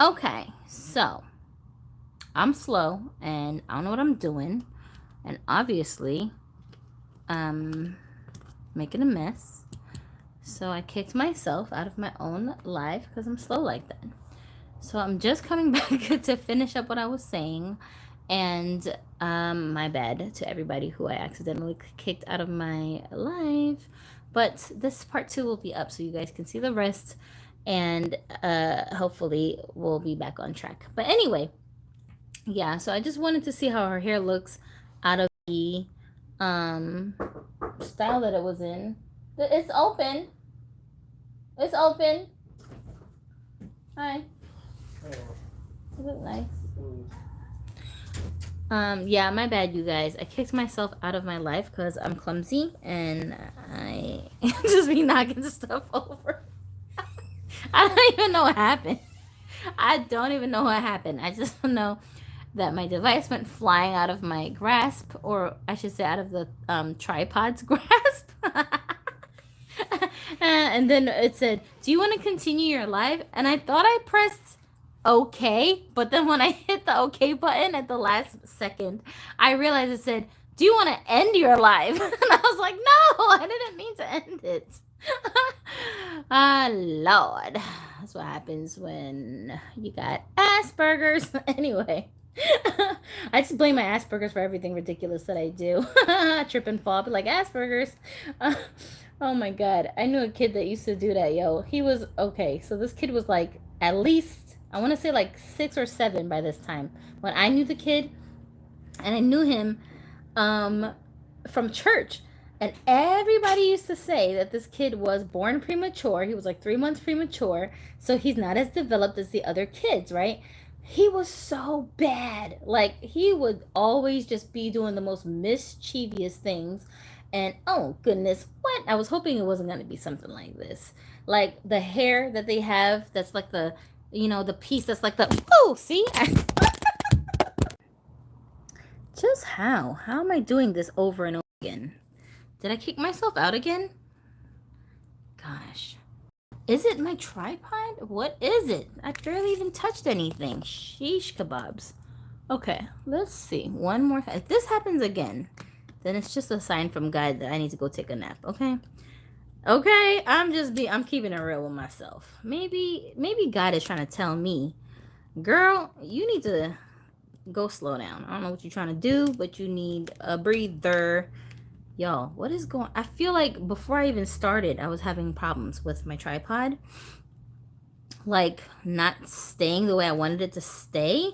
Okay, so I'm slow and I don't know what I'm doing. And obviously, making a mess. So I kicked myself out of my own live because I'm slow like that. So I'm just coming back to finish up what I was saying. And my bad to everybody who I accidentally kicked out of my live. But this part 2 will be up so you guys can see the rest. And hopefully we'll be back on track. But anyway, yeah, so I just wanted to see how her hair looks out of the style that it was in. It's open. It's open. Hi. You look nice. Yeah, my bad, you guys. I kicked myself out of my life because I'm clumsy and I just be knocking stuff over. I don't even know what happened. I don't even know what happened. I just know that my device went flying out of my grasp, or I should say out of the tripod's grasp. And then it said, do you want to continue your live? And I thought I pressed okay, but then when I hit the okay button at the last second, I realized it said, do you want to end your live? And I was like, no, I didn't mean to end it. Lord, that's what happens when you got Asperger's. Anyway, I just blame my Asperger's for everything ridiculous that I do. Trip and fall, but like Asperger's. Oh my god, I knew a kid that used to do that, yo. He was okay. So this kid was like at least, I want to say like 6 or 7 by this time when I knew the kid, and I knew him from church. And everybody used to say that this kid was born premature. He was like 3 months premature, so he's not as developed as the other kids, right? He was so bad. Like, he would always just be doing the most mischievous things. And oh goodness, what? I was hoping it wasn't going to be something like this. Like the hair that they have, that's like the, you know, the piece that's like the, oh, see? Just how? How am I doing this over and over again? Did I kick myself out again? Gosh. Is it my tripod? What is it? I barely even touched anything. Sheesh kebabs. Okay, let's see. One more. If this happens again, then it's just a sign from God that I need to go take a nap, okay? Okay, I'm keeping it real with myself. Maybe God is trying to tell me, girl, you need to go slow down. I don't know what you're trying to do, but you need a breather. Y'all, what is going? I feel like before I even started, I was having problems with my tripod. Like, not staying the way I wanted it to stay.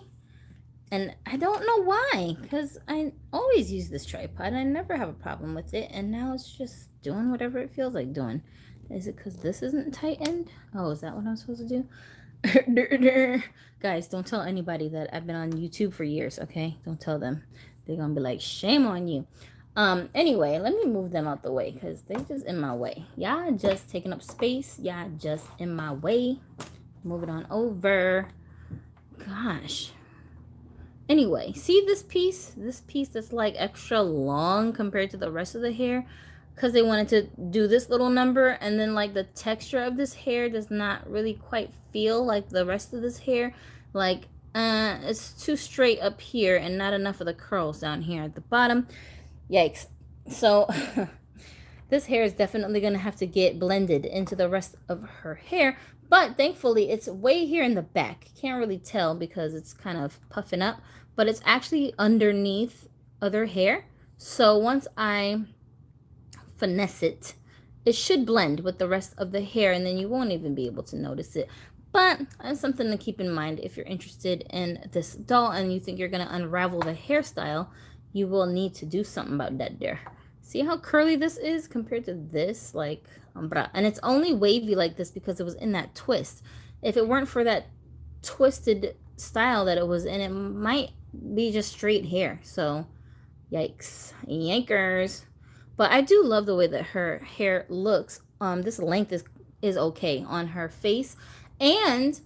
And I don't know why, because I always use this tripod and I never have a problem with it. And now it's just doing whatever it feels like doing. Is it because this isn't tightened? Oh, is that what I'm supposed to do? Guys, don't tell anybody that I've been on YouTube for years, okay? Don't tell them. They're going to be like, shame on you. Anyway, let me move them out the way because they're just in my way. Y'all just taking up space. Y'all just in my way. Move it on over. Gosh. Anyway, see this piece? This piece that's like extra long compared to the rest of the hair because they wanted to do this little number, and then like the texture of this hair does not really quite feel like the rest of this hair. Like, it's too straight up here and not enough of the curls down here at the bottom. Yikes. So this hair is definitely going to have to get blended into the rest of her hair. But thankfully, it's way here in the back. Can't really tell because it's kind of puffing up. But it's actually underneath other hair. So once I finesse it, it should blend with the rest of the hair. And then you won't even be able to notice it. But that's something to keep in mind if you're interested in this doll and you think you're going to unravel the hairstyle. You will need to do something about that there. See how curly this is compared to this? Like, and it's only wavy like this because it was in that twist. If it weren't for that twisted style that it was in, it might be just straight hair. So, yikes. Yankers. But I do love the way that her hair looks. This length is okay on her face. And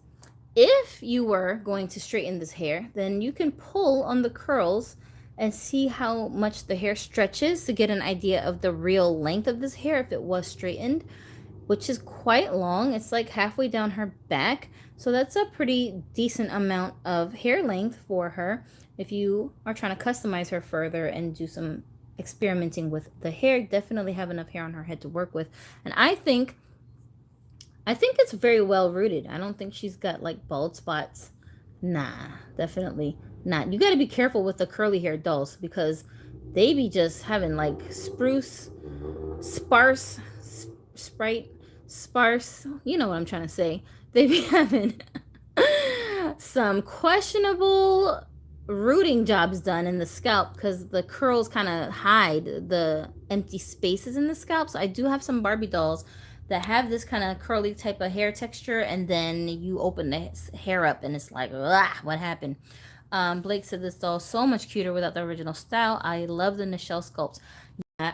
if you were going to straighten this hair, then you can pull on the curls and see how much the hair stretches to get an idea of the real length of this hair if it was straightened, which is quite long. It's like halfway down her back. So that's a pretty decent amount of hair length for her if you are trying to customize her further and do some experimenting with the hair. Definitely have enough hair on her head to work with. And I think it's very well rooted. I don't think she's got like bald spots. Nah, definitely not. You got to be careful with the curly hair dolls because they be just having like spruce, sparse, sprite, sparse. You know what I'm trying to say. They be having some questionable rooting jobs done in the scalp because the curls kind of hide the empty spaces in the scalp. So I do have some Barbie dolls that have this kind of curly type of hair texture, and then you open the hair up and it's like, ah, what happened? Blake said this doll so much cuter without the original style. I love the Nichelle sculpts.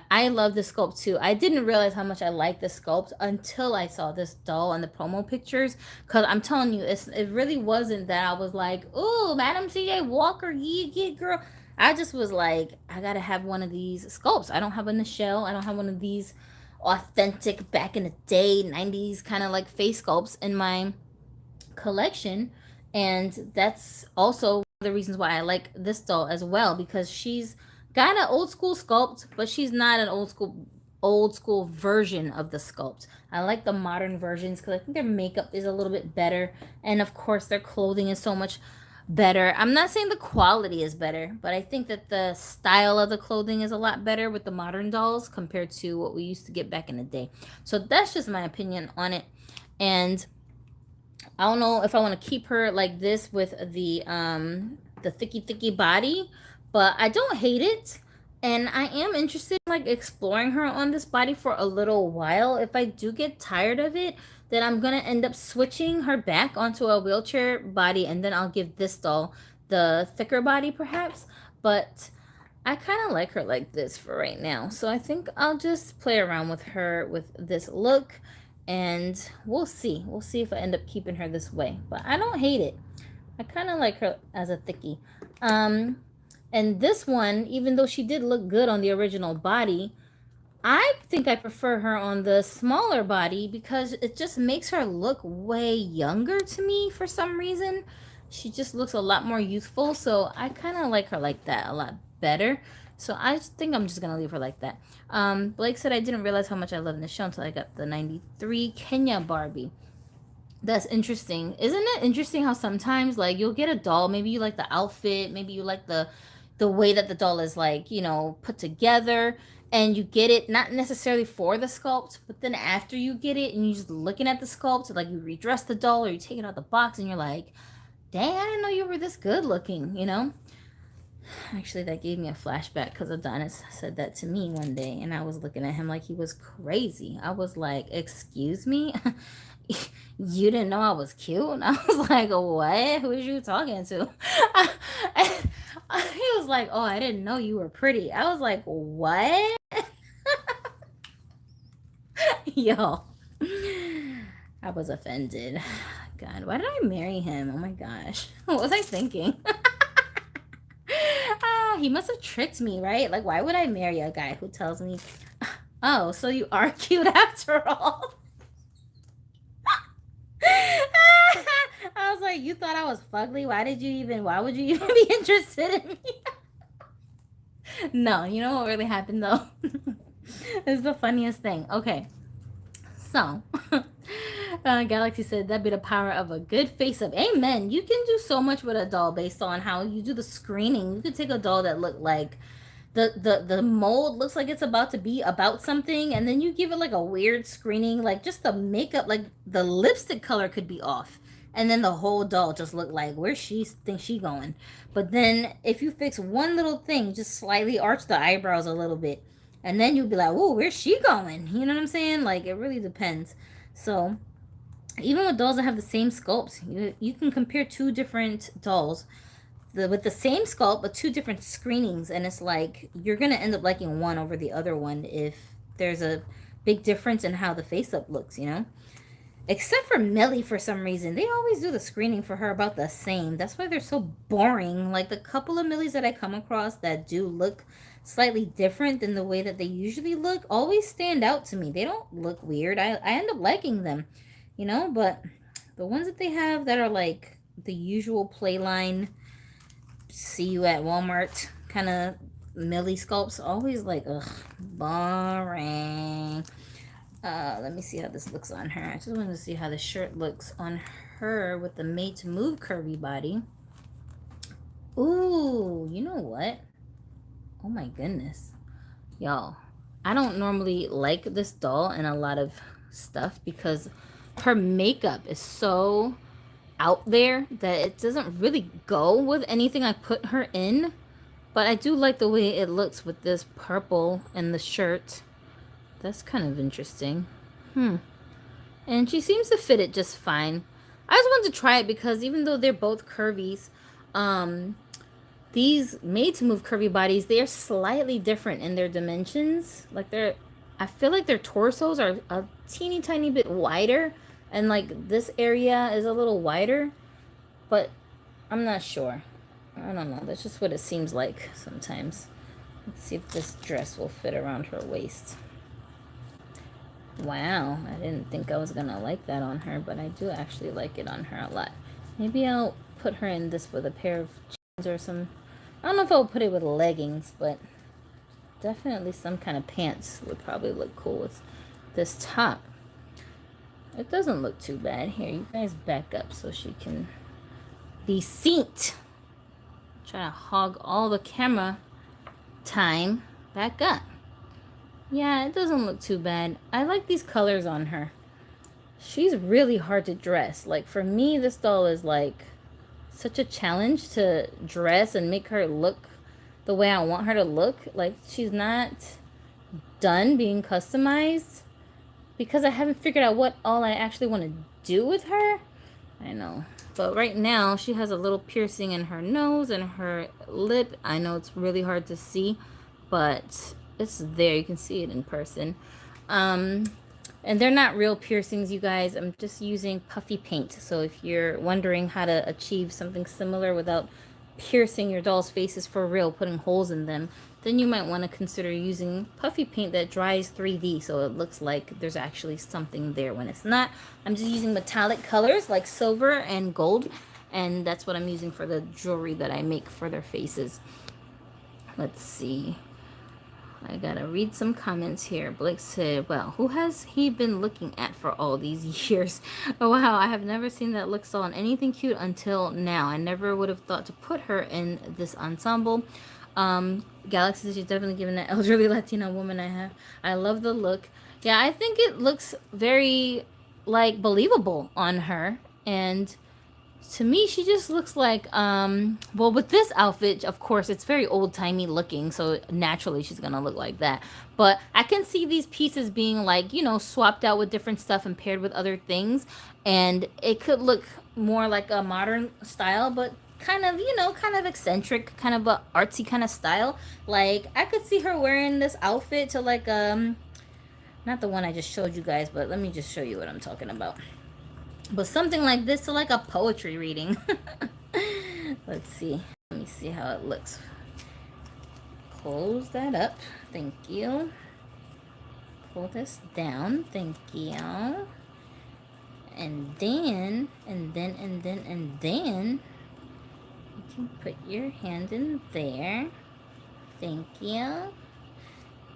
I love the sculpt too. I didn't realize how much I liked the sculpt until I saw this doll in the promo pictures. Cause I'm telling you, it really wasn't that I was like, "Ooh, Madam C.J. Walker, yeah, girl." I just was like, I gotta have one of these sculpts. I don't have a Nichelle. I don't have one of these authentic back in the day '90s kind of like face sculpts in my collection, and that's also one of the reasons why I like this doll as well, because she's got an old school sculpt, but she's not an old school version of the sculpt. I like the modern versions because I think their makeup is a little bit better, and of course their clothing is so much better. I'm not saying the quality is better, but I think that the style of the clothing is a lot better with the modern dolls compared to what we used to get back in the day. So that's just my opinion on it. And I don't know if I want to keep her like this with the thicky body, but I don't hate it. And I am interested in like exploring her on this body for a little while. If I do get tired of it, then I'm gonna end up switching her back onto a wheelchair body, and then I'll give this doll the thicker body perhaps. But I kind of like her like this for right now. So I think I'll just play around with her with this look, and we'll see. We'll see if I end up keeping her this way. But I don't hate it. I kind of like her as a thickie. And this one, even though she did look good on the original body, I think I prefer her on the smaller body because it just makes her look way younger to me for some reason. She just looks a lot more youthful, so I kind of like her like that a lot better. So I think I'm just going to leave her like that. Blake said I didn't realize how much I love Nichelle until I got the 93 Kenya Barbie. That's interesting. Isn't it interesting how sometimes like you'll get a doll, maybe you like the outfit, maybe you like the way that the doll is like, you know, put together, and you get it not necessarily for the sculpt, but then after you get it and you're just looking at the sculpt, like you redress the doll or you take it out of the box and you're like, dang, I didn't know you were this good looking, you know? Actually, that gave me a flashback because Adonis said that to me one day, and I was looking at him like he was crazy. I was like, excuse me? You didn't know I was cute? And I was like, what? Who is you talking to? He was like, oh, I didn't know you were pretty. I was like, what? Yo, I was offended. God, why did I marry him? Oh my gosh. What was I thinking? He must have tricked me, right? Like, why would I marry a guy who tells me, oh, so you are cute after all? I was like, you thought I was fugly? Why would you even be interested in me? No, you know what really happened though? It's the funniest thing. Okay, so Galaxy said that'd be the power of a good face-up. Amen. You can do so much with a doll based on how you do the screening. You could take a doll that looked like the mold looks like it's about to be about something, and then you give it like a weird screening, like just the makeup, like the lipstick color could be off, and then the whole doll just looked like where she thinks she going. But then if you fix one little thing, just slightly arch the eyebrows a little bit, and then you'll be like, oh, where's she going? You know what I'm saying? Like, it really depends. So even with dolls that have the same sculpts, you can compare two different dolls with the same sculpt but two different screenings, and it's like you're gonna end up liking one over the other one if there's a big difference in how the face up looks, you know. Except for Millie, for some reason they always do the screening for her about the same. That's why they're so boring. Like the couple of Millies that I come across that do look slightly different than the way that they usually look always stand out to me. They don't look weird. I end up liking them, you know. But The ones that they have that are like the usual playline, see you at Walmart kind of millie sculpts, always like, ugh, boring. Let me see how this looks on her. I just wanted to see how the shirt looks on her with the Made to Move curvy body. Ooh, you know what? Oh my goodness. Y'all, I don't normally like this doll in a lot of stuff because her makeup is so out there that it doesn't really go with anything I put her in. But I do like the way it looks with this purple and the shirt. That's kind of interesting. And she seems to fit it just fine. I just wanted to try it because even though they're both curvies, these Made to Move curvy bodies, they are slightly different in their dimensions. Like I feel like their torsos are a teeny tiny bit wider, and like this area is a little wider, but I'm not sure. I don't know. That's just what it seems like sometimes. Let's see if this dress will fit around her waist. Wow, I didn't think I was gonna like that on her, but I do actually like it on her a lot. Maybe I'll put her in this with a pair of jeans or some, I don't know if I'll put it with leggings, but definitely some kind of pants would probably look cool with this top. It doesn't look too bad. Here, you guys back up so she can be seen. Try to hog all the camera time. Back up. Yeah, it doesn't look too bad. I like these colors on her. She's really hard to dress. Like, for me, this doll is like such a challenge to dress and make her look the way I want her to look. Like, she's not done being customized because I haven't figured out what all I actually want to do with her. I know. But right now, she has a little piercing in her nose and her lip. I know it's really hard to see, but it's there. You can see it in person. And they're not real piercings, you guys. I'm just using puffy paint. So if you're wondering how to achieve something similar without piercing your doll's faces for real, putting holes in them, then you might want to consider using puffy paint that dries 3D so it looks like there's actually something there when it's not. I'm just using metallic colors like silver and gold, and that's what I'm using for the jewelry that I make for their faces. Let's see. I gotta read some comments here. Blake said, well, who has he been looking at for all these years? Oh, wow, I have never seen that look on anything cute until now. I never would have thought to put her in this ensemble. Galaxy, she's definitely given that elderly Latina woman I love the look. Yeah, I think it looks very, like, believable on her. And to me, she just looks like, well, with this outfit, of course, it's very old-timey looking, so naturally she's gonna look like that. But I can see these pieces being, like, you know, swapped out with different stuff and paired with other things, and it could look more like a modern style, but kind of, you know, kind of eccentric, kind of a artsy kind of style. Like, I could see her wearing this outfit to, like, not the one I just showed you guys, but let me just show you what I'm talking about. But something like this to like a poetry reading. Let's see. Let me see how it looks. Close that up. Thank you. Pull this down. Thank you. And then you can put your hand in there. Thank you.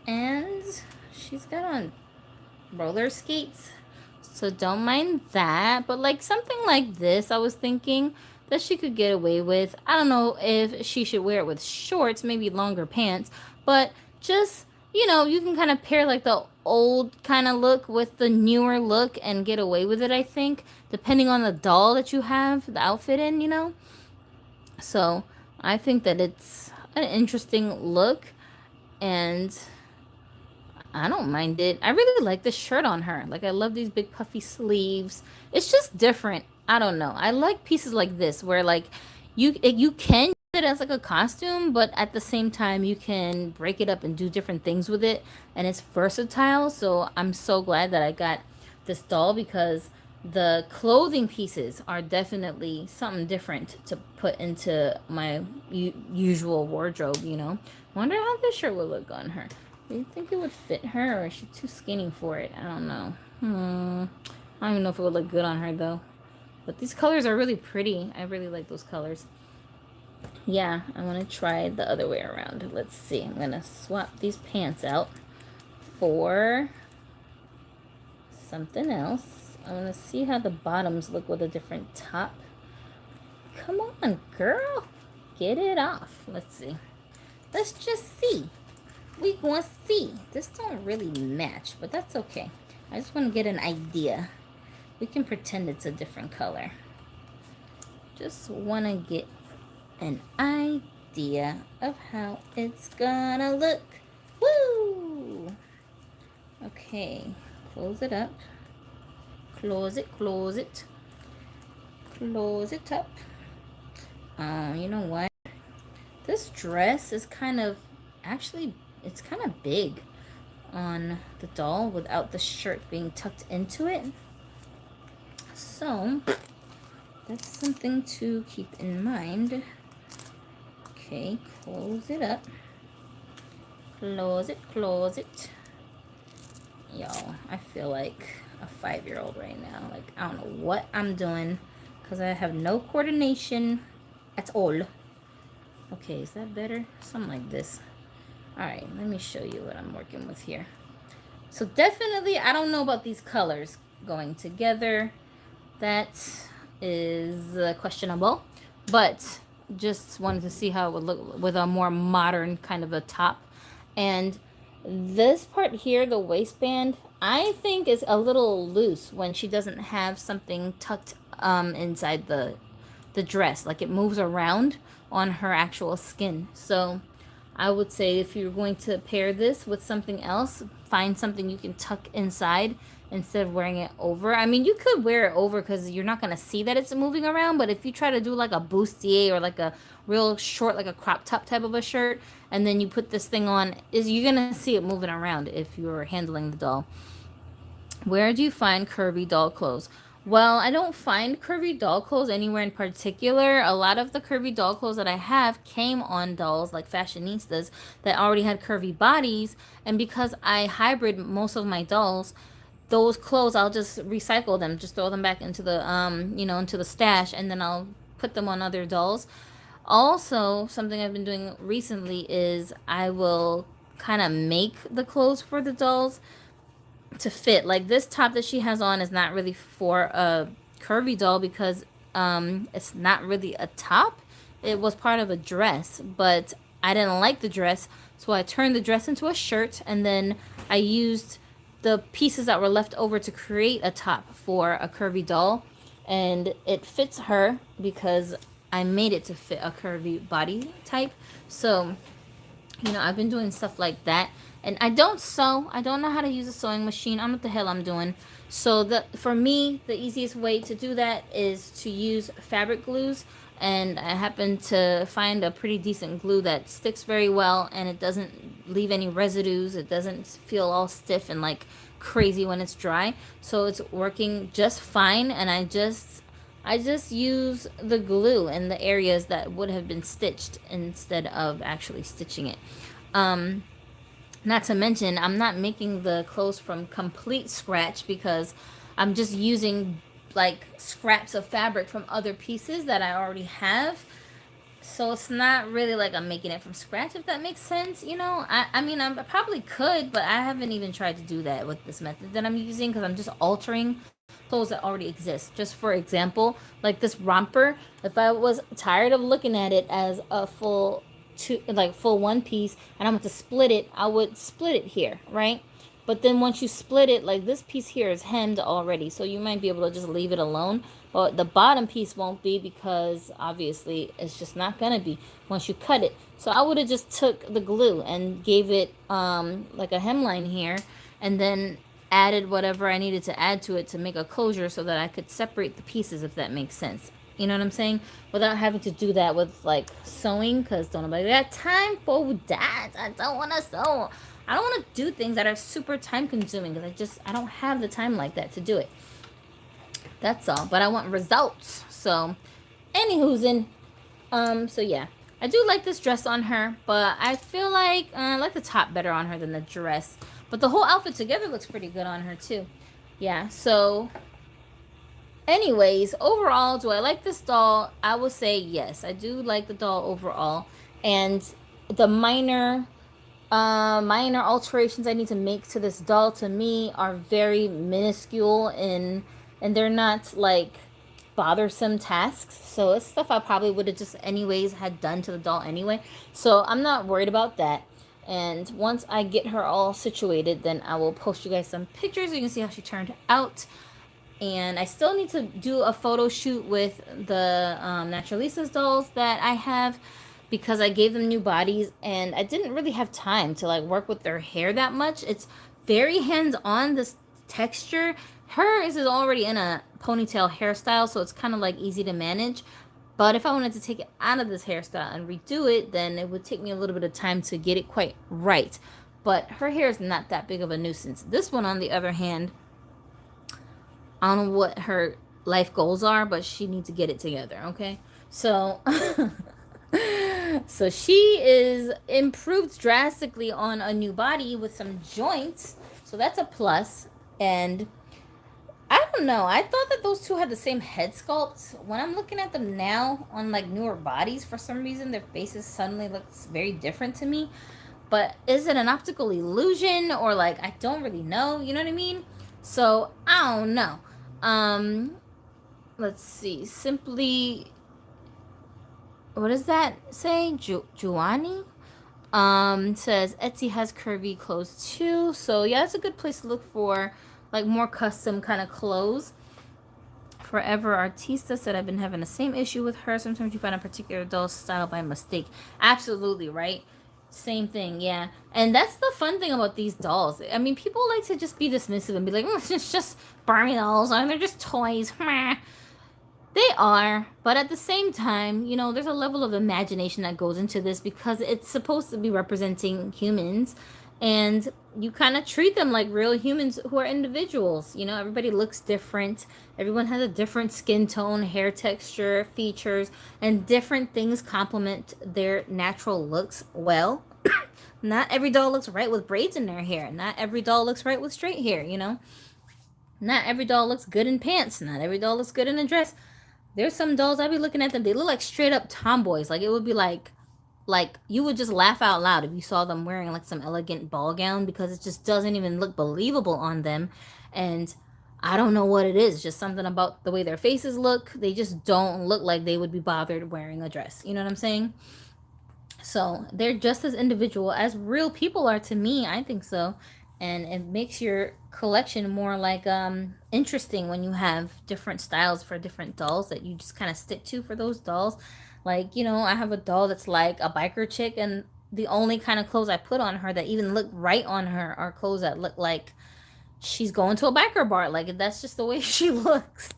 And she's got on roller skates. So don't mind that. But like something like this, I was thinking that she could get away with. I don't know if she should wear it with shorts, maybe longer pants. But just, you know, you can kind of pair like the old kind of look with the newer look and get away with it, I think. Depending on the doll that you have the outfit in, you know. So I think that it's an interesting look. And I don't mind it. I really like the shirt on her. Like, I love these big puffy sleeves. It's just different. I don't know. I like pieces like this where, like, you can use it as, like, a costume, but at the same time, you can break it up and do different things with it. And it's versatile. So I'm so glad that I got this doll because the clothing pieces are definitely something different to put into my usual wardrobe, you know. Wonder how this shirt would look on her. Do you think it would fit her, or is she too skinny for it? I don't know. I don't even know if it would look good on her, though. But these colors are really pretty. I really like those colors. Yeah, I want to try the other way around. Let's see. I'm going to swap these pants out for something else. I want to see how the bottoms look with a different top. Come on, girl. Get it off. Let's see. Let's just see. We gonna see. This don't really match, but that's okay. I just want to get an idea. We can pretend it's a different color. Just want to get an idea of how it's gonna look. Woo! Okay, close it up. Close it, close it. Close it up. You know what? This dress is kind of, actually, it's kind of big on the doll without the shirt being tucked into it. So, that's something to keep in mind. Okay, close it up. Close it, close it. Y'all, I feel like a 5-year-old right now. Like, I don't know what I'm doing because I have no coordination at all. Okay, is that better? Something like this. Alright, let me show you what I'm working with here. So definitely, I don't know about these colors going together. That is questionable. But just wanted to see how it would look with a more modern kind of a top. And this part here, the waistband, I think is a little loose when she doesn't have something tucked inside the dress. Like it moves around on her actual skin. So I would say if you're going to pair this with something else, find something you can tuck inside instead of wearing it over. I mean, you could wear it over because you're not going to see that it's moving around. But if you try to do like a bustier or like a real short, like a crop top type of a shirt, and then you put this thing on, you're going to see it moving around if you're handling the doll. Where do you find curvy doll clothes? Well, I don't find curvy doll clothes anywhere in particular. A lot of the curvy doll clothes that I have came on dolls like fashionistas that already had curvy bodies. And because I hybrid most of my dolls, those clothes, I'll just recycle them, just throw them back into the, into the stash, and then I'll put them on other dolls. Also, something I've been doing recently is I will kind of make the clothes for the dolls to fit. Like this top that she has on is not really for a curvy doll because it's not really a top. It was part of a dress, but I didn't like the dress, so I turned the dress into a shirt, and then I used the pieces that were left over to create a top for a curvy doll, and it fits her because I made it to fit a curvy body type. So, I've been doing stuff like that. And I don't sew. I don't know how to use a sewing machine. I don't know what the hell I'm doing. So for me, the easiest way to do that is to use fabric glues. And I happen to find a pretty decent glue that sticks very well, and it doesn't leave any residues. It doesn't feel all stiff and like crazy when it's dry. So it's working just fine, and I just use the glue in the areas that would have been stitched instead of actually stitching it. Not to mention, I'm not making the clothes from complete scratch because I'm just using like scraps of fabric from other pieces that I already have. So it's not really like I'm making it from scratch, if that makes sense. I mean, I probably could, but I haven't even tried to do that with this method that I'm using because I'm just altering clothes that already exist. Just for example, like this romper, if I was tired of looking at it as a full one piece and I'm going to split it, I would split it here, right? But then once you split it, like this piece here is hemmed already, so you might be able to just leave it alone, but the bottom piece won't be because obviously it's just not gonna be once you cut it. So I would have just took the glue and gave it like a hemline here, and then added whatever I needed to add to it to make a closure so that I could separate the pieces, if that makes sense. You know what I'm saying? Without having to do that with like sewing, because don't nobody got time for that. I don't want to sew. I don't want to do things that are super time consuming because I don't have the time like that to do it. That's all. But I want results. So, anywho's so yeah. I do like this dress on her, but I feel like I like the top better on her than the dress. But the whole outfit together looks pretty good on her too. Yeah, so Anyways, overall, do I like this doll? I would say yes. I do like the doll overall. And the minor alterations I need to make to this doll to me are very minuscule and they're not like bothersome tasks. So it's stuff I probably would have just anyways had done to the doll anyway. So I'm not worried about that. And once I get her all situated, then I will post you guys some pictures so you can see how she turned out. And I still need to do a photo shoot with the Naturalistas dolls that I have because I gave them new bodies and I didn't really have time to like work with their hair that much. It's very hands-on, this texture. Hers is already in a ponytail hairstyle, so it's kind of like easy to manage. But if I wanted to take it out of this hairstyle and redo it, then it would take me a little bit of time to get it quite right. But her hair is not that big of a nuisance. This one, on the other hand, I don't know what her life goals are, but she needs to get it together, okay? So, so she is improved drastically on a new body with some joints. So that's a plus. And I don't know. I thought that those two had the same head sculpt. When I'm looking at them now on like newer bodies, for some reason, their faces suddenly looks very different to me. But is it an optical illusion or like, I don't really know. You know what I mean? So I don't know. Let's see. Simply, what does that say? Juani? Says Etsy has curvy clothes too. So yeah, it's a good place to look for like more custom kind of clothes. Forever Artista said I've been having the same issue with her. Sometimes you find a particular doll style by mistake. Absolutely, right? Same thing, yeah. And that's the fun thing about these dolls. I mean, people like to just be dismissive and be like, it's just Barbie dolls, and they're just toys. They are, but at the same time, you know, there's a level of imagination that goes into this because it's supposed to be representing humans, and you kind of treat them like real humans who are individuals. You know, everybody looks different. Everyone has a different skin tone, hair texture, features, and different things complement their natural looks well. Not every doll looks right with braids in their hair. Not every doll looks right with straight hair, you know. Not every doll looks good in pants. Not every doll looks good in a dress. There's some dolls, I'd be looking at them, they look like straight up tomboys. Like, it would be like you would just laugh out loud if you saw them wearing like some elegant ball gown because it just doesn't even look believable on them. And I don't know what it is, just something about the way their faces look. They just don't look like they would be bothered wearing a dress. You know what I'm saying? So they're just as individual as real people are to me. I think so. And it makes your collection more like interesting when you have different styles for different dolls that you just kind of stick to for those dolls. Like, you know, I have a doll that's like a biker chick, and the only kind of clothes I put on her that even look right on her are clothes that look like she's going to a biker bar. Like, that's just the way she looks.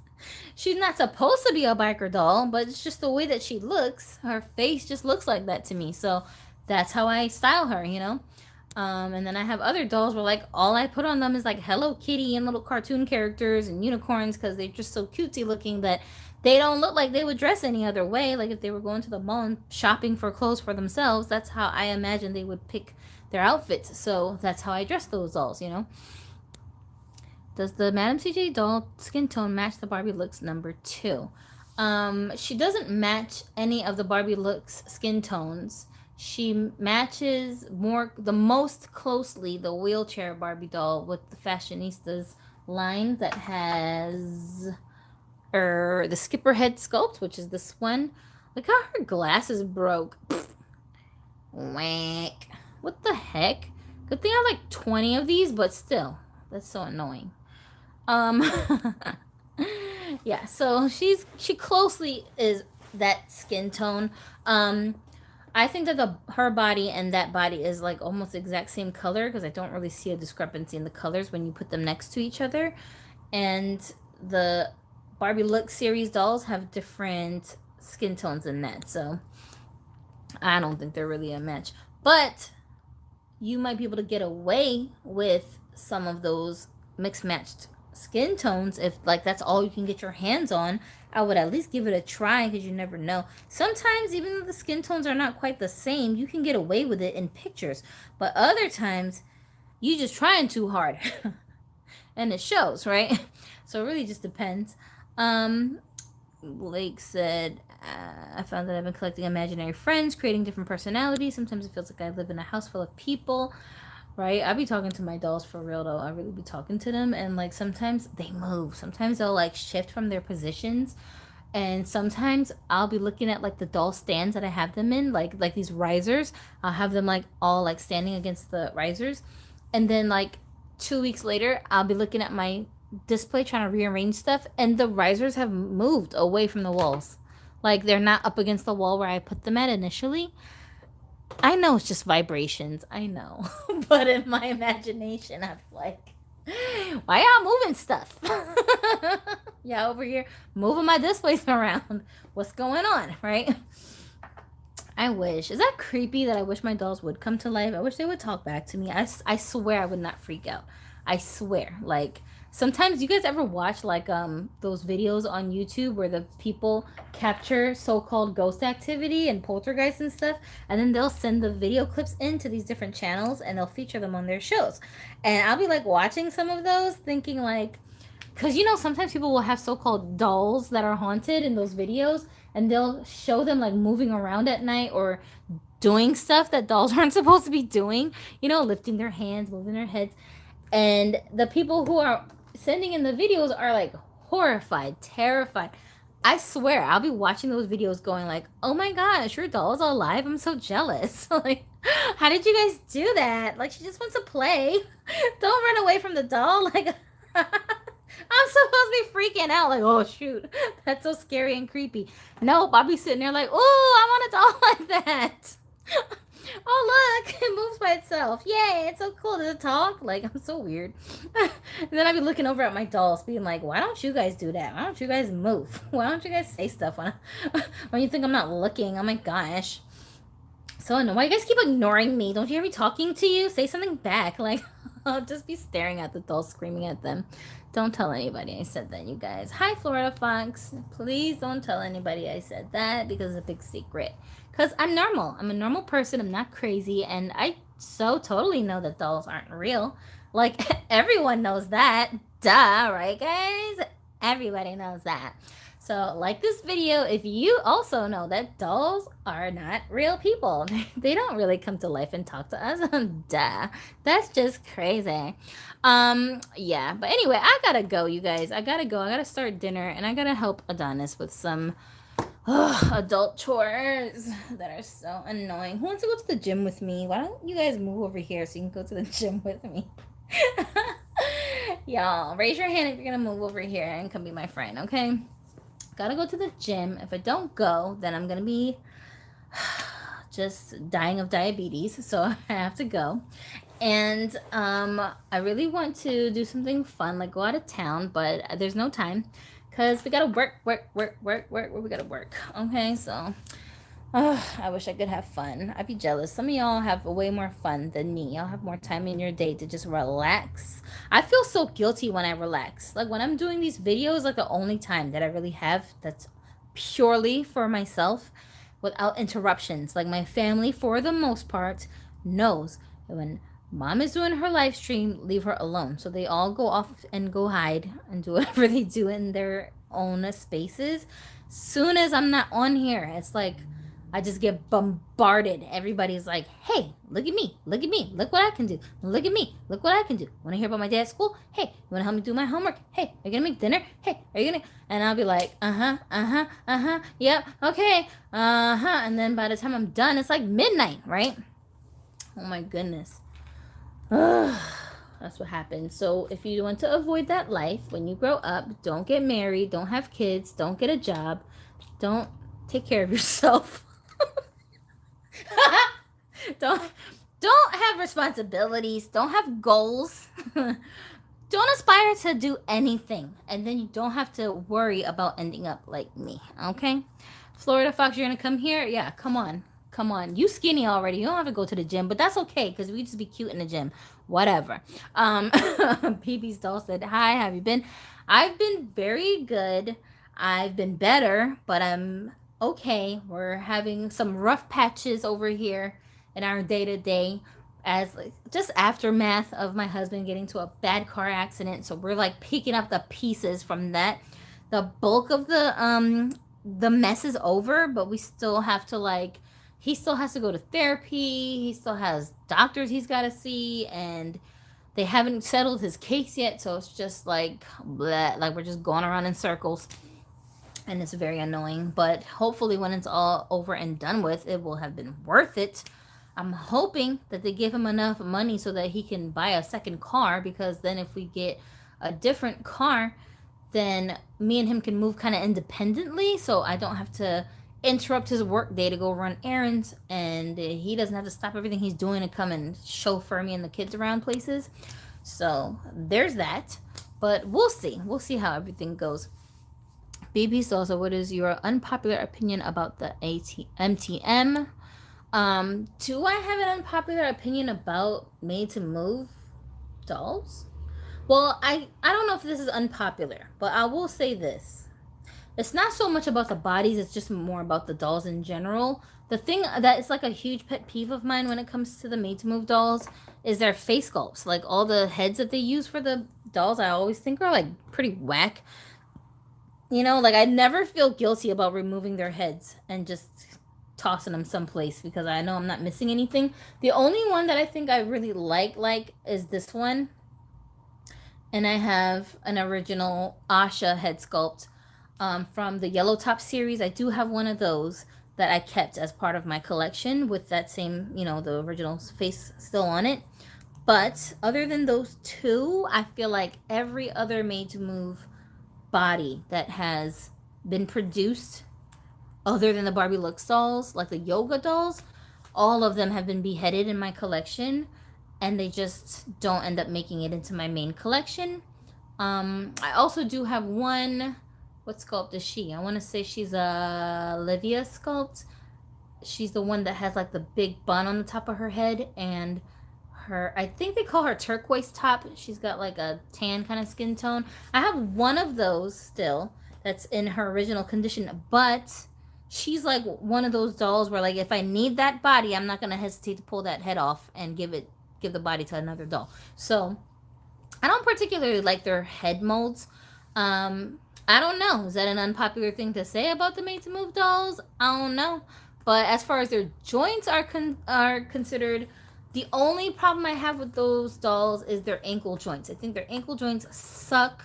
She's not supposed to be a biker doll, but it's just the way that she looks. Her face just looks like that to me. So that's how I style her, you know? And then I have other dolls where like all I put on them is like Hello Kitty and little cartoon characters and unicorns because they're just so cutesy looking that they don't look like they would dress any other way. Like if they were going to the mall and shopping for clothes for themselves, that's how I imagine they would pick their outfits. So that's how I dress those dolls, you know? Does the Madam CJ doll skin tone match the Barbie looks number 2? She doesn't match any of the Barbie looks skin tones. She matches the most closely the wheelchair Barbie doll with the Fashionistas line that has the skipper head sculpt, which is this one. Look how her glasses broke. Whack. What the heck? Good thing I have like 20 of these, but still, that's so annoying. Yeah, so she closely is that skin tone. I think that her body and that body is like almost the exact same color because I don't really see a discrepancy in the colors when you put them next to each other. And the Barbie Look series dolls have different skin tones in that, so I don't think they're really a match. But you might be able to get away with some of those mixed matched skin tones if like that's all you can get your hands on. I would at least give it a try because you never know. Sometimes even though the skin tones are not quite the same, you can get away with it in pictures, but other times you just trying too hard and it shows, right? So it really just depends. Blake said, I found that I've been collecting imaginary friends, creating different personalities. Sometimes it feels like I live in a house full of people, right? I be talking to my dolls for real, though. I really be talking to them. And, like, sometimes they move. Sometimes they'll, like, shift from their positions. And sometimes I'll be looking at, like, the doll stands that I have them in, like these risers. I'll have them, like, all, like, standing against the risers. And then, like, 2 weeks later, I'll be looking at my display trying to rearrange stuff, and the risers have moved away from the walls. Like, they're not up against the wall where I put them at initially. I know it's just vibrations. I know. But in my imagination, I'm like, why y'all moving stuff? Y'all over here moving my displays around. What's going on, right? I wish. Is that creepy that I wish my dolls would come to life? I wish they would talk back to me. I swear I would not freak out. I swear. Like, sometimes, you guys ever watch, like, those videos on YouTube where the people capture so-called ghost activity and poltergeist and stuff, and then they'll send the video clips into these different channels and they'll feature them on their shows. And I'll be, like, watching some of those thinking, like, because, you know, sometimes people will have so-called dolls that are haunted in those videos, and they'll show them, like, moving around at night or doing stuff that dolls aren't supposed to be doing, you know, lifting their hands, moving their heads. And the people who are sending in the videos are, like, horrified, terrified. I swear, I'll be watching those videos going, like, oh my gosh, your doll's alive. I'm so jealous. Like, how did you guys do that? Like, she just wants to play. Don't run away from the doll. Like, I'm supposed to be freaking out, like, oh shoot, that's so scary and creepy. Nope, I'll be sitting there like, oh, I want a doll like that. Oh look, it moves by itself. Yay, it's so cool. Does it talk? Like, I'm so weird. And then I'll be looking over at my dolls, being like, why don't you guys do that? Why don't you guys move? Why don't you guys say stuff when you think I'm not looking? Oh my gosh. So annoying. Why you guys keep ignoring me? Don't you hear me talking to you? Say something back. Like, I'll just be staring at the dolls, screaming at them. Don't tell anybody I said that, you guys. Hi, Florida Fox. Please don't tell anybody I said that, because it's a big secret. Because I'm normal. I'm a normal person. I'm not crazy. And I so totally know that dolls aren't real. Like, everyone knows that. Duh, right, guys? Everybody knows that. So, like this video if you also know that dolls are not real people. They don't really come to life and talk to us. Duh. That's just crazy. Yeah. But anyway, I gotta go, you guys. I gotta go. I gotta start dinner, and I gotta help Adonis with some adult chores that are so annoying. Who wants to go to the gym with me? Why don't you guys move over here so you can go to the gym with me? Y'all, raise your hand if you're gonna move over here and come be my friend, okay? Gotta go to the gym. If I don't go, then I'm gonna be just dying of diabetes, so I have to go. And I really want to do something fun, like go out of town, but there's no time because we gotta work. We gotta work. Okay, so I wish I could have fun. I'd be jealous. Some of y'all have way more fun than me. Y'all have more time in your day to just relax. I feel so guilty when I relax. Like, when I'm doing these videos, like, the only time that I really have that's purely for myself without interruptions. Like, my family, for the most part, knows that when mom is doing her live stream, leave her alone. So they all go off and go hide and do whatever they do in their own spaces. Soon as I'm not on here, it's like I just get bombarded. Everybody's like, hey, look at me. Look at me. Look what I can do. Look at me. Look what I can do. Want to hear about my dad's school? Hey, you want to help me do my homework? Hey, are you going to make dinner? Hey, are you going to? And I'll be like, yep, okay, And then by the time I'm done, it's like midnight, right? Oh my goodness. That's what happens. So if you want to avoid that life when you grow up, don't get married, don't have kids, don't get a job, don't take care of yourself. Don't have responsibilities, don't have goals. Don't aspire to do anything, and then you don't have to worry about ending up like me. Okay, Florida Fox, you're gonna come here? Yeah, come on. You skinny already, you don't have to go to the gym, but that's okay because we just be cute in the gym, whatever. BB's doll said, hi, have you been? I've been very good. I've been better, but I'm okay. We're having some rough patches over here in our day-to-day as like just aftermath of my husband getting to a bad car accident. So we're like picking up the pieces from that the bulk of the mess is over, but we still have to like, he still has to go to therapy. He still has doctors he's got to see, and they haven't settled his case yet. So it's just like, bleh, like we're just going around in circles, and it's very annoying. But hopefully, when it's all over and done with, it will have been worth it. I'm hoping that they give him enough money so that he can buy a second car, because then if we get a different car, then me and him can move kind of independently, so I don't have to interrupt his work day to go run errands, and he doesn't have to stop everything he's doing to come and chauffeur me and the kids around places. So there's that. But we'll see. We'll see how everything goes. BB Salsa, what is your unpopular opinion about the MTM? Do I have an unpopular opinion about Made to Move dolls? Well, I don't know if this is unpopular, but I will say this. It's not so much about the bodies, it's just more about the dolls in general. The thing that is like a huge pet peeve of mine when it comes to the Made to Move dolls is their face sculpts. Like all the heads that they use for the dolls, I always think are like pretty whack. You know, like I never feel guilty about removing their heads and just tossing them someplace because I know I'm not missing anything. The only one that I think I really like is this one. And I have an original Asha head sculpt from the Yellow Top series. I do have one of those that I kept as part of my collection with that same, you know, the original face still on it. But other than those two, I feel like every other Made to Move body that has been produced, other than the Barbie Lux dolls, like the yoga dolls, all of them have been beheaded in my collection, and they just don't end up making it into my main collection. I also do have one. What sculpt is she? I want to say she's a Olivia sculpt. She's the one that has like the big bun on the top of her head, and her, I think they call her turquoise top. She's got like a tan kind of skin tone. I have one of those still that's in her original condition, but she's like one of those dolls where like if I need that body, I'm not gonna hesitate to pull that head off and give the body to another doll. So I don't particularly like their head molds. I don't know. Is that an unpopular thing to say about the Made to Move dolls? I don't know. But as far as their joints are considered, the only problem I have with those dolls is their ankle joints. I think their ankle joints suck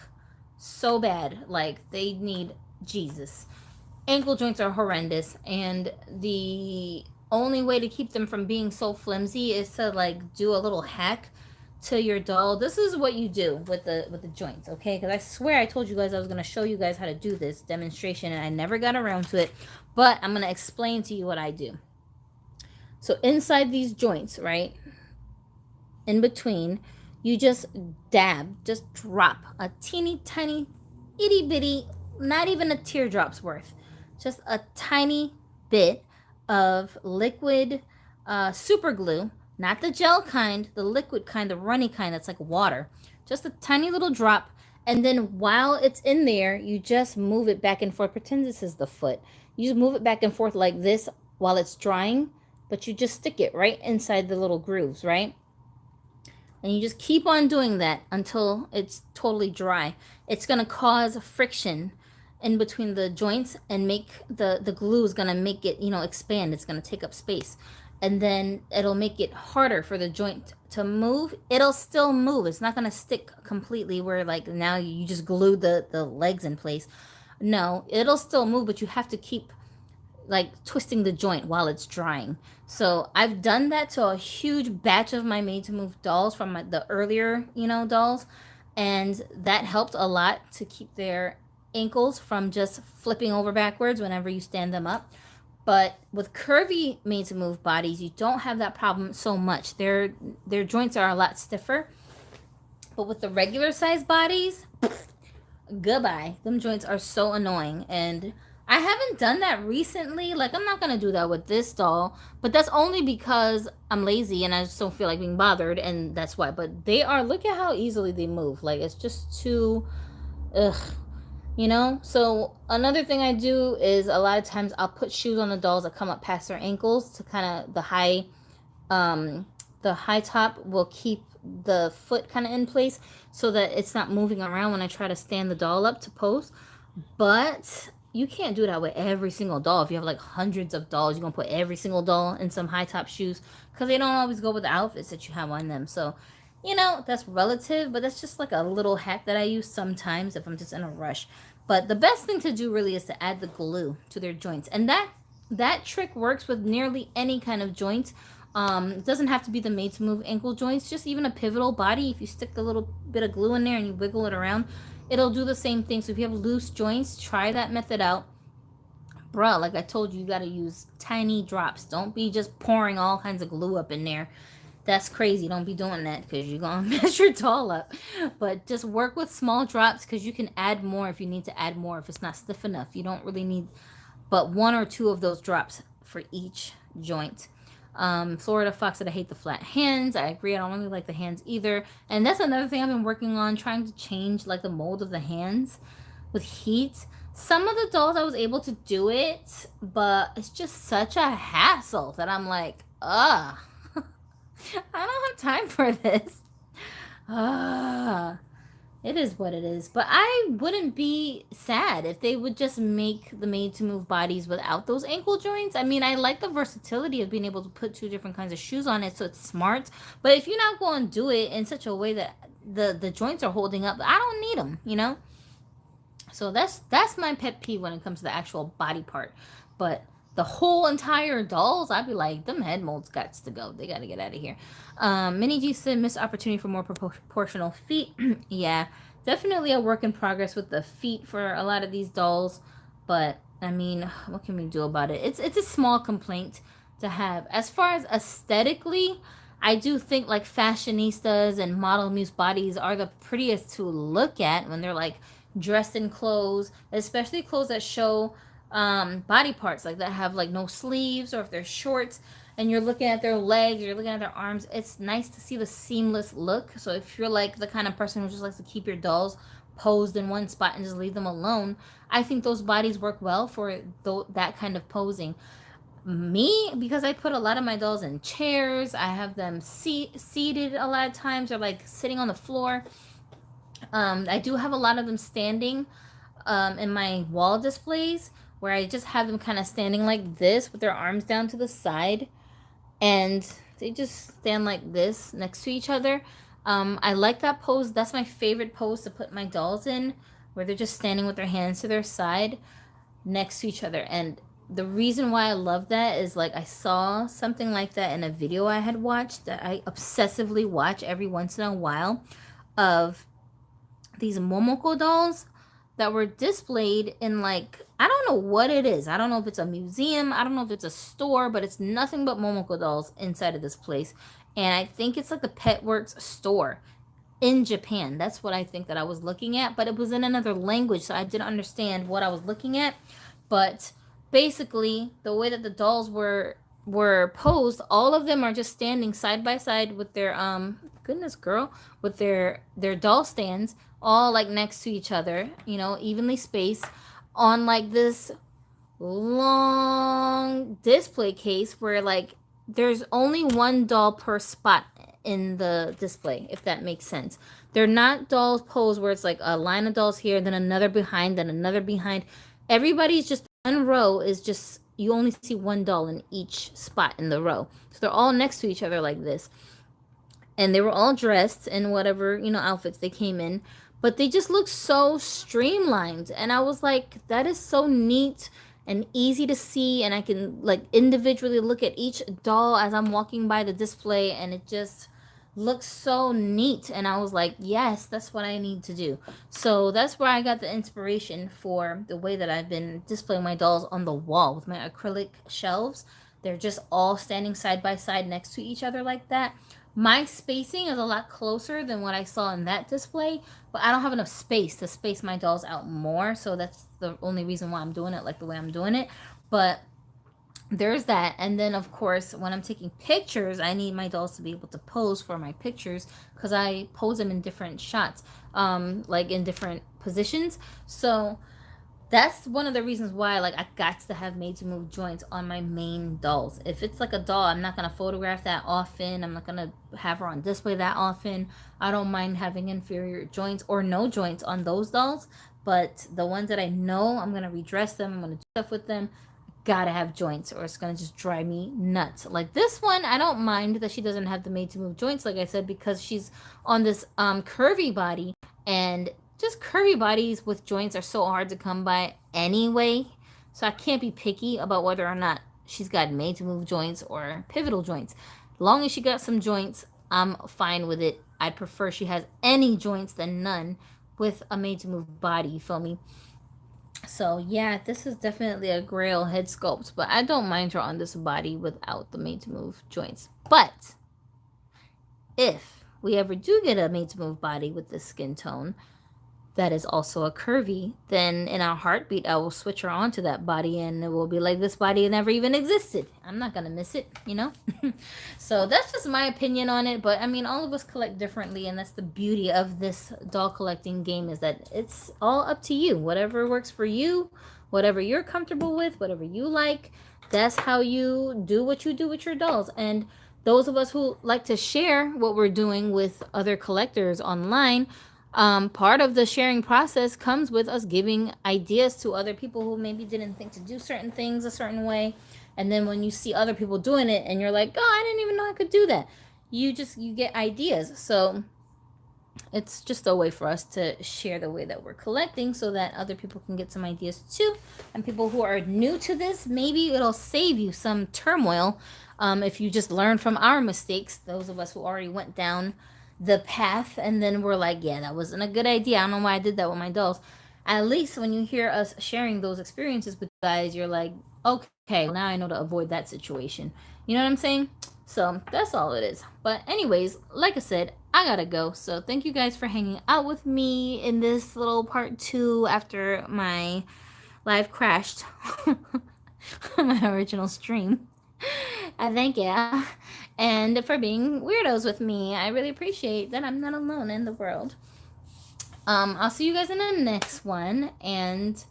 so bad. Like they need Jesus. Ankle joints are horrendous, and the only way to keep them from being so flimsy is to like do a little hack to your doll. This is what you do with the joints, okay? Because I swear I told you guys I was going to show you guys how to do this demonstration, and I never got around to it, but I'm going to explain to you what I do. So inside these joints, right, in between, you just drop a teeny tiny itty bitty, not even a teardrop's worth, just a tiny bit of liquid super glue. Not the gel kind, the liquid kind, the runny kind that's like water. Just a tiny little drop. And then while it's in there, you just move it back and forth. Pretend this is the foot. You just move it back and forth like this while it's drying. But you just stick it right inside the little grooves, right? And you just keep on doing that until it's totally dry. It's going to cause friction in between the joints and make the glue is going to make it, you know, expand. It's going to take up space. And then it'll make it harder for the joint to move. It'll still move. It's not going to stick completely where like now you just glue the legs in place. No, it'll still move, but you have to keep like twisting the joint while it's drying. So I've done that to a huge batch of my Made to Move dolls from the earlier, you know, dolls. And that helped a lot to keep their ankles from just flipping over backwards whenever you stand them up. But with curvy Made to Move bodies, you don't have that problem so much. Their joints are a lot stiffer. But with the regular size bodies, goodbye. Them joints are so annoying. And I haven't done that recently. Like, I'm not going to do that with this doll. But that's only because I'm lazy and I just don't feel like being bothered. And that's why. But they are, look at how easily they move. Like, it's just too, ugh. You know, so another thing I do is a lot of times I'll put shoes on the dolls that come up past their ankles to kind of the high top will keep the foot kind of in place so that it's not moving around when I try to stand the doll up to pose. But you can't do that with every single doll. If you have like hundreds of dolls, you're gonna put every single doll in some high top shoes because they don't always go with the outfits that you have on them. So, that's relative, but that's just like a little hack that I use sometimes if I'm just in a rush. But the best thing to do really is to add the glue to their joints, and that trick works with nearly any kind of joint. It doesn't have to be the made to move ankle joints, just even a pivotal body. If you stick a little bit of glue in there and you wiggle it around, it'll do the same thing. So if you have loose joints, try that method out. Bruh, like I told you, you got to use tiny drops. Don't be just pouring all kinds of glue up in there. That's crazy. Don't be doing that because you're going to mess your doll up. But just work with small drops because you can add more if you need to add more. If it's not stiff enough, you don't really need but one or two of those drops for each joint. Florida Fox said, I hate the flat hands. I agree. I don't really like the hands either. And that's another thing I've been working on, trying to change like the mold of the hands with heat. Some of the dolls I was able to do it, but it's just such a hassle that I'm like, ugh, I don't have time for this. It is what it is. But I wouldn't be sad if they would just make the made to move bodies without those ankle joints. I mean, I like the versatility of being able to put two different kinds of shoes on it, so it's smart. But if you're not going to do it in such a way that the joints are holding up, I don't need them. So that's my pet peeve when it comes to the actual body part. But the whole entire dolls, I'd be like, them head molds got to go. They got to get out of here. Mini G said, missed opportunity for more proportional feet. Yeah, definitely a work in progress with the feet for a lot of these dolls. But, I mean, what can we do about it? It's a small complaint to have. As far as aesthetically, I do think like fashionistas and model muse bodies are the prettiest to look at when they're like dressed in clothes, especially clothes that show body parts like that have like no sleeves, or if they're shorts and you're looking at their legs, you're looking at their arms. It's nice to see the seamless look. So if you're like the kind of person who just likes to keep your dolls posed in one spot and just leave them alone, I think those bodies work well for that kind of posing. Me, because I put a lot of my dolls in chairs, I have them seated a lot of times, or like sitting on the floor. I do have a lot of them standing in my wall displays, where I just have them kind of standing like this with their arms down to the side, and they just stand like this next to each other. I like that pose. That's my favorite pose to put my dolls in, where they're just standing with their hands to their side next to each other. And the reason why I love that is like I saw something like that in a video I had watched that I obsessively watch every once in a while, of these Momoko dolls that were displayed in like, I don't know what it is. I don't know if it's a museum. I don't know if it's a store, but it's nothing but Momoko dolls inside of this place. And I think it's like the Petworks store in Japan. That's what I think that I was looking at, but it was in another language, so I didn't understand what I was looking at. But basically, the way that the dolls were posed, all of them are just standing side by side with their goodness girl, with their doll stands, all like next to each other, evenly spaced on like this long display case, where like there's only one doll per spot in the display, if that makes sense. They're not dolls posed where it's like a line of dolls here, then another behind, then another behind. Everybody's just one row is just, you only see one doll in each spot in the row. So they're all next to each other like this. And they were all dressed in whatever, outfits they came in. But they just look so streamlined. And I was like, that is so neat and easy to see. And I can like individually look at each doll as I'm walking by the display. And it just looks so neat. And I was like, yes, that's what I need to do. So that's where I got the inspiration for the way that I've been displaying my dolls on the wall with my acrylic shelves. They're just all standing side by side next to each other like that. My spacing is a lot closer than what I saw in that display, but I don't have enough space to space my dolls out more, so that's the only reason why I'm doing it like the way I'm doing it. But there's that. And then of course, when I'm taking pictures, I need my dolls to be able to pose for my pictures, because I pose them in different shots, like in different positions. So that's one of the reasons why like I got to have made to move joints on my main dolls. If it's like a doll, I'm not going to photograph that often. I'm not going to have her on display that often. I don't mind having inferior joints or no joints on those dolls. but the ones that I know I'm gonna redress them, I'm gonna do stuff with them, gotta have joints or it's gonna just drive me nuts. Like this one, I don't mind that she doesn't have the Made to Move joints, like I said, because she's on this curvy body, and just curvy bodies with joints are so hard to come by anyway. So I can't be picky about whether or not she's got Made to Move joints or pivotal joints. Long as she got some joints, I'm fine with it. I'd prefer she has any joints than none with a Made to Move body, you feel me? So yeah, this is definitely a grail head sculpt, but I don't mind her on this body without the Made to Move joints. But if we ever do get a Made to Move body with this skin tone that is also a curvy, then in our heartbeat, I will switch her onto that body and it will be like this body never even existed. I'm not gonna miss it, you know? So that's just my opinion on it. But I mean, all of us collect differently, and that's the beauty of this doll collecting game, is that it's all up to you. Whatever works for you, whatever you're comfortable with, whatever you like, that's how you do what you do with your dolls. And those of us who like to share what we're doing with other collectors online, part of the sharing process comes with us giving ideas to other people who maybe didn't think to do certain things a certain way. And then when you see other people doing it and you're like, oh, I didn't even know I could do that, you get ideas. So it's just a way for us to share the way that we're collecting so that other people can get some ideas too. And people who are new to this, maybe it'll save you some turmoil if you just learn from our mistakes, those of us who already went down the path and then we're like, yeah, that wasn't a good idea, I don't know why I did that with my dolls. At least when you hear us sharing those experiences with you guys, you're like, okay, well, now I know to avoid that situation. You know what I'm saying? So that's all it is. But anyways, like I said, I gotta go. So thank you guys for hanging out with me in this little part 2 after my live crashed on my original stream. I thank you. And for being weirdos with me. I really appreciate that I'm not alone in the world. I'll see you guys in the next one. And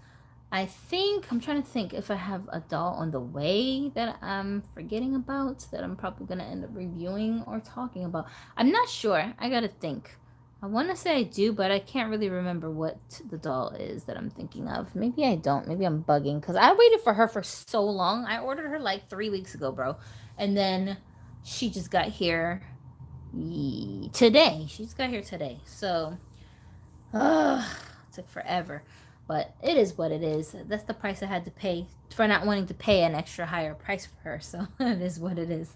I think, I'm trying to think if I have a doll on the way that I'm forgetting about, that I'm probably going to end up reviewing or talking about. I'm not sure. I got to think. I want to say I do, but I can't really remember what the doll is that I'm thinking of. Maybe I don't. Maybe I'm bugging, because I waited for her for so long. I ordered her like 3 weeks ago, bro. And then she just got here today. She's got here today. So, it took forever. But it is what it is. That's the price I had to pay for not wanting to pay an extra higher price for her. So, it is what it is.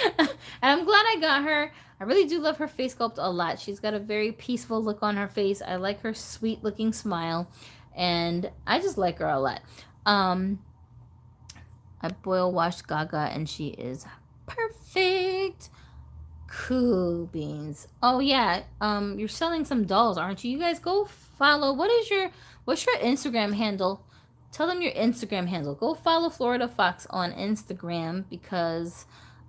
And I'm glad I got her. I really do love her face sculpt a lot. She's got a very peaceful look on her face. I like her sweet looking smile, and I just like her a lot. I boil washed Gaga and she is perfect. Cool beans. Oh yeah, you're selling some dolls, aren't you? You guys go follow. What's your Instagram handle? Tell them your Instagram handle. Go follow Florida Fox on Instagram, because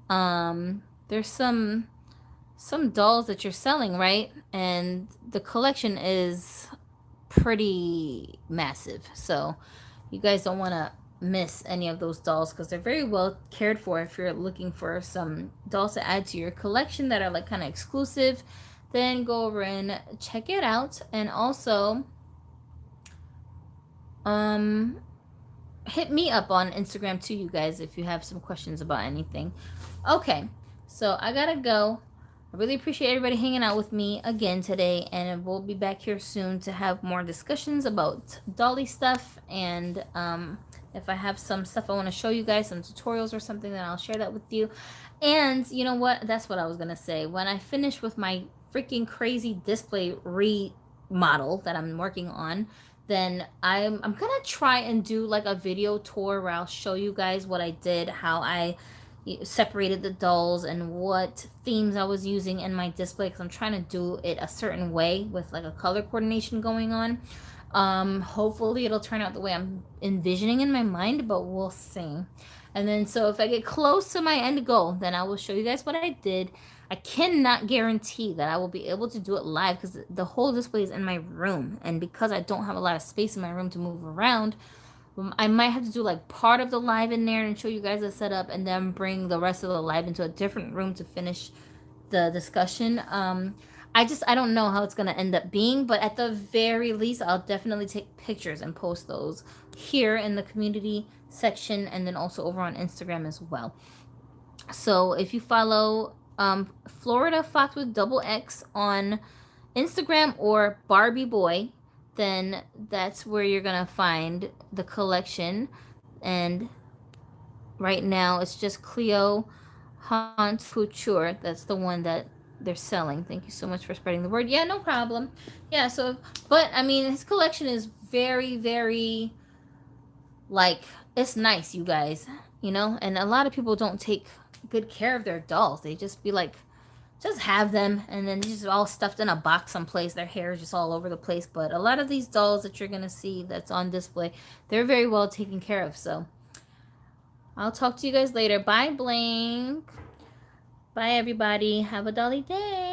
there's some dolls that you're selling, right? And the collection is pretty massive. So you guys don't want to miss any of those dolls, because they're very well cared for. If you're looking for some dolls to add to your collection that are like kind of exclusive, then go over and check it out. And also hit me up on Instagram too, you guys, if you have some questions about anything. Okay, so I gotta go. I really appreciate everybody hanging out with me again today, and we'll be back here soon to have more discussions about Dolly stuff. And if I have some stuff I want to show you guys, some tutorials or something, then I'll share that with you. And you know what? That's what I was gonna say. When I finish with my freaking crazy display remodel that I'm working on, then I'm gonna try and do like a video tour where I'll show you guys what I did, how I separated the dolls, and what themes I was using in my display, because I'm trying to do it a certain way with like a color coordination going on. Hopefully it'll turn out the way I'm envisioning in my mind, but we'll see. And then so if I get close to my end goal, then I will show you guys what I did. I cannot guarantee that I will be able to do it live, because the whole display is in my room, and because I don't have a lot of space in my room to move around, I might have to do like part of the live in there and show you guys the setup, and then bring the rest of the live into a different room to finish the discussion. I don't know how it's gonna end up being, but at the very least, I'll definitely take pictures and post those here in the community section, and then also over on Instagram as well. So if you follow Florida Fox with double X on Instagram or Barbie Boy, then that's where you're gonna find the collection. And right now it's just Cleo Hunt Couture. That's the one that they're selling. Thank you so much for spreading the word. Yeah, no problem. Yeah, so but I mean his collection is very, very, like, it's nice, you guys. You know, and a lot of people don't take good care of their dolls. They just be like, just have them, and then just all stuffed in a box someplace. Their hair is just all over the place. But a lot of these dolls that you're gonna see that's on display, they're very well taken care of. So I'll talk to you guys later. Bye, Blank. Bye, everybody. Have a dolly day.